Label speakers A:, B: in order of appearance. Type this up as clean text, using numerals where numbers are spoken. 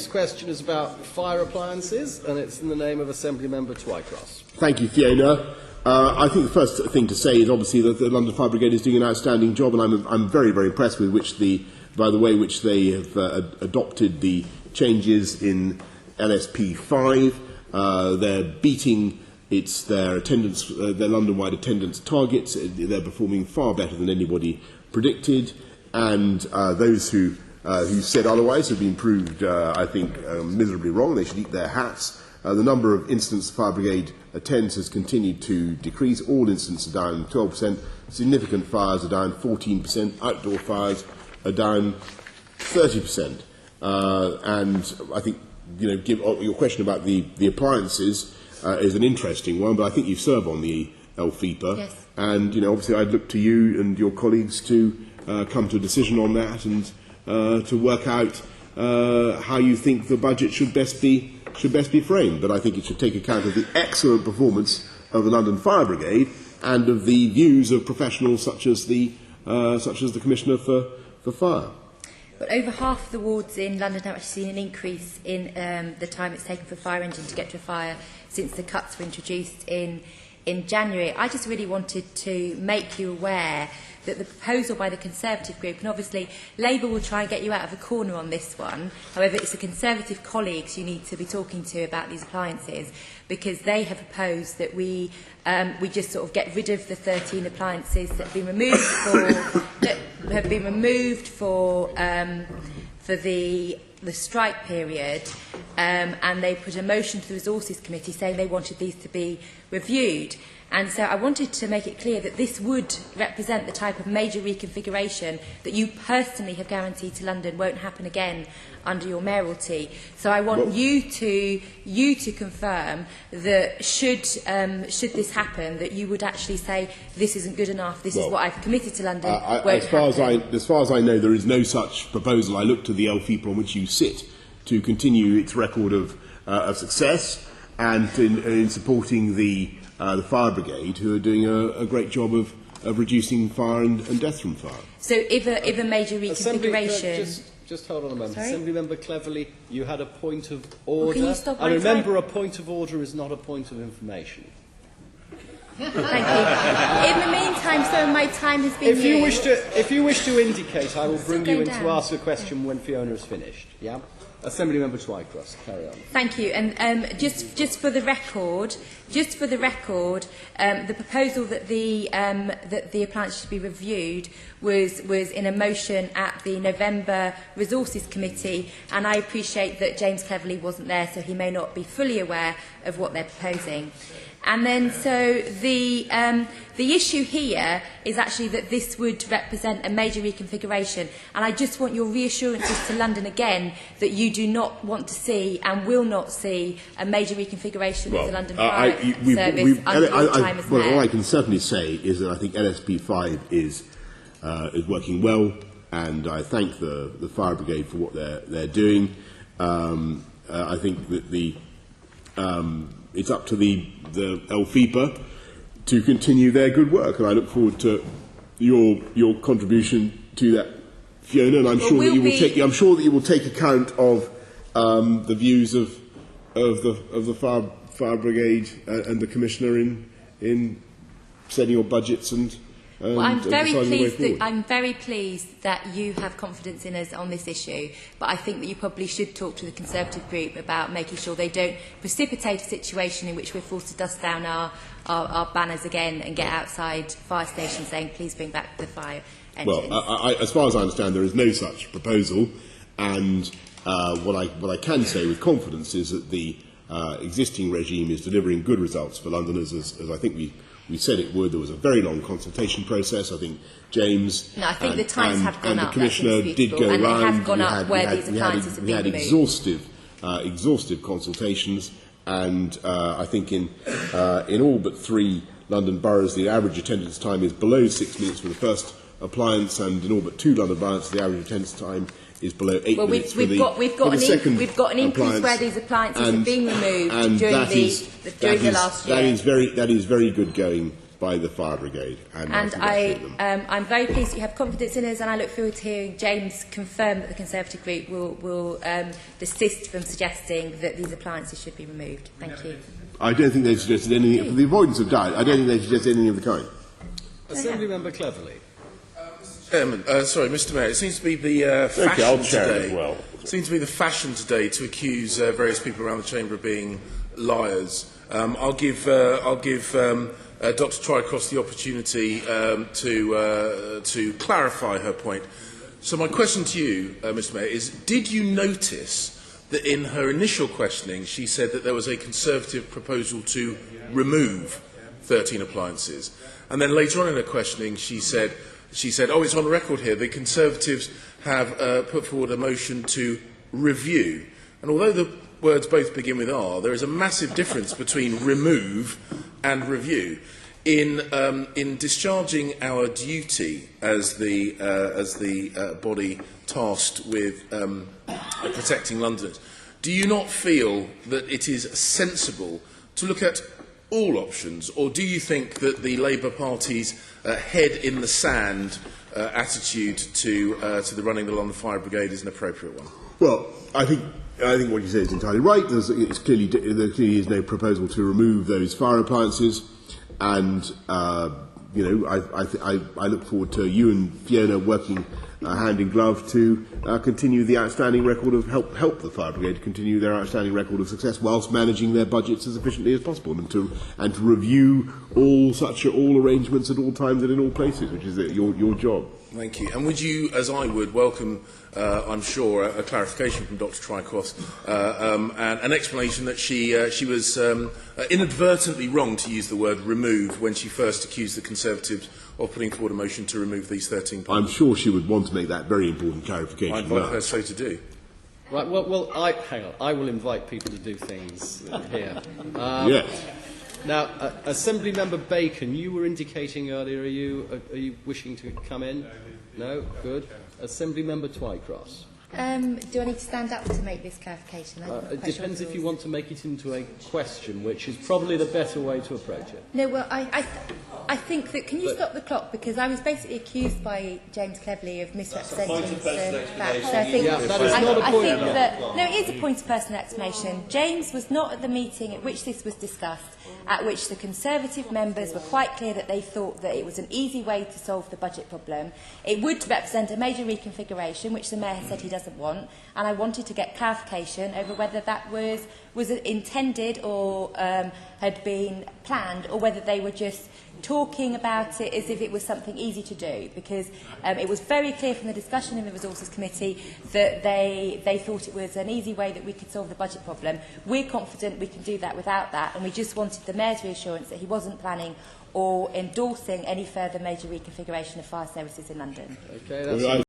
A: next question is about fire appliances, and it's in the name of Assemblymember Twycross.
B: Thank you, Fiona. I think the first thing to say is obviously that the London Fire Brigade is doing an outstanding job, and I'm very, very impressed with by the way which they have adopted the changes in LSP 5. They're beating their attendance, their London-wide attendance targets. They're performing far better than anybody predicted, and those who said otherwise have been proved, I think, miserably wrong. They should eat their hats. The number of incidents the Fire Brigade attends has continued to decrease. All incidents are down 12%. Significant fires are down 14%. Outdoor fires are down 30%. And I think, your question about the appliances is an interesting one, but I think you serve on the LFIPA.
C: Yes.
B: And, obviously I'd look to you and your colleagues to come to a decision on that and to work out how you think the budget should best be framed. But I think it should take account of the excellent performance of the London Fire Brigade and of the views of professionals such as the Commissioner for Fire.
C: But over half of the wards in London have actually seen an increase in the time it's taken for a fire engine to get to a fire since the cuts were introduced in January. I just really wanted to make you aware that the proposal by the Conservative group, and obviously Labour will try and get you out of a corner on this one, however it's the Conservative colleagues you need to be talking to about these appliances, because they have proposed that we just sort of get rid of the 13 appliances that have been removed for the strike period, and they put a motion to the Resources Committee saying they wanted these to be reviewed. And so I wanted to make it clear that this would represent the type of major reconfiguration that you personally have guaranteed to London won't happen again under your mayoralty. So I want you to confirm that should this happen, that you would actually say this isn't good enough. This is what I've committed to London.
B: As far as I know, there is no such proposal. I look to the LFIPA on which you sit to continue its record of success and in supporting the Fire Brigade, who are doing a great job of reducing fire and death from fire.
C: So if a major reconfiguration...
A: Just hold on a moment.
C: Sorry?
A: Assemblymember Cleverly, you had a point of order.
C: Can you stop
A: I remember a point of order is not a point of information.
C: Thank you. In the meantime, some of my time has been used.
A: If you wish to indicate, I will bring you in to ask a question when Fiona is finished. Yeah? Assemblymember Twycross, carry on.
C: Thank you. And just for the record, the proposal that the appliance should be reviewed was in a motion at the November Resources Committee, and I appreciate that James Cleverly wasn't there, so he may not be fully aware of what they're proposing. And then, so the issue here is actually that this would represent a major reconfiguration, and I just want your reassurances to London again that you do not want to see and will not see a major reconfiguration of the London Fire Service under your time as mayor.
B: All I can certainly say is that I think LSP 5 is working well, and I thank the Fire Brigade for what they're doing. I think that it's up to the LFIPA to continue their good work, and I look forward to your contribution to that, Fiona. And I'm sure that you will take account of the views of the fire brigade and the Commissioner in setting your budgets and.
C: Well, I'm very pleased that you have confidence in us on this issue, but I think that you probably should talk to the Conservative group about making sure they don't precipitate a situation in which we're forced to dust down our banners again and get outside fire stations saying, please bring back the fire engines.
B: Well, as far as I understand, there is no such proposal, and what I can say with confidence is that the existing regime is delivering good results for Londoners, as I think we said it would. There was a very long consultation process. I think James
C: the times have gone
B: and
C: up.
B: the Commissioner did go
C: and
B: around.
C: They have gone up where these appliances have been removed.
B: Exhaustive consultations, and I think in all but 3 London boroughs, the average attendance time is below 6 minutes for the first appliance, and in all but 2 London boroughs, the average attendance time is below 8 minutes for the second
C: we've got an increase where these appliances have been removed during the last year.
B: That is very good going by the fire brigade. And
C: I'm very pleased that you have confidence in us, and I look forward to hearing James confirm that the Conservative group will desist from suggesting that these appliances should be removed. Thank you.
B: I don't think they've suggested anything, for the avoidance of doubt, I don't think they've suggested anything of the kind.
A: Assembly Member Cleverly.
D: Mr. Mayor, it seems to be the fashion today. Seems to be the fashion today to accuse various people around the chamber of being liars. I'll give Dr. Twycross the opportunity to clarify her point. So my question to you, Mr. Mayor, is: did you notice that in her initial questioning she said that there was a Conservative proposal to remove 13 appliances, and then later on in her questioning she said, oh, it's on record here, the Conservatives have put forward a motion to review. And although the words both begin with R, there is a massive difference between remove and review. In discharging our duty as the body tasked with protecting Londoners, do you not feel that it is sensible to look at all options, or do you think that the Labour Party's head in the sand attitude to the running the London Fire Brigade is an appropriate one?
B: Well, I think what you say is entirely right. There clearly is no proposal to remove those fire appliances, and I look forward to you and Fiona working hand in glove to continue the outstanding record of help the fire brigade continue their outstanding record of success whilst managing their budgets as efficiently as possible, and to review all arrangements at all times and in all places, which is your job.
D: Thank you. And would you, as I would, welcome, I'm sure, a clarification from Dr. Twycross and an explanation that she was inadvertently wrong to use the word remove when she first accused the Conservatives of putting forward a motion to remove these 13 points?
B: I'm sure she would want to make that very important clarification.
D: I invite her so to do.
A: Right, hang on. I will invite people to do things here.
B: Yes.
A: Now, Assembly Member Bacon, you were indicating earlier, are you wishing to come in? No? Good. Assembly Member Twycross.
C: Do I need to stand up to make this clarification?
A: It depends if you want to make it into a question, which is probably the better way to approach it.
C: No, well, I think that... Can you stop the clock? Because I was basically accused by James Cleverly of misrepresenting the facts. So I think,
A: that is not a point.
C: No, it is a point of personal explanation. James was not at the meeting at which this was discussed, at which the Conservative members were quite clear that they thought that it was an easy way to solve the budget problem. It would represent a major reconfiguration, which the Mayor has said he doesn't want, and I wanted to get clarification over whether that was intended or had been planned, or whether they were just talking about it as if it was something easy to do, because it was very clear from the discussion in the Resources Committee that they thought it was an easy way that we could solve the budget problem. We're confident we can do that without that, and we just wanted the Mayor's reassurance that he wasn't planning or endorsing any further major reconfiguration of fire services in London.
A: Okay, that's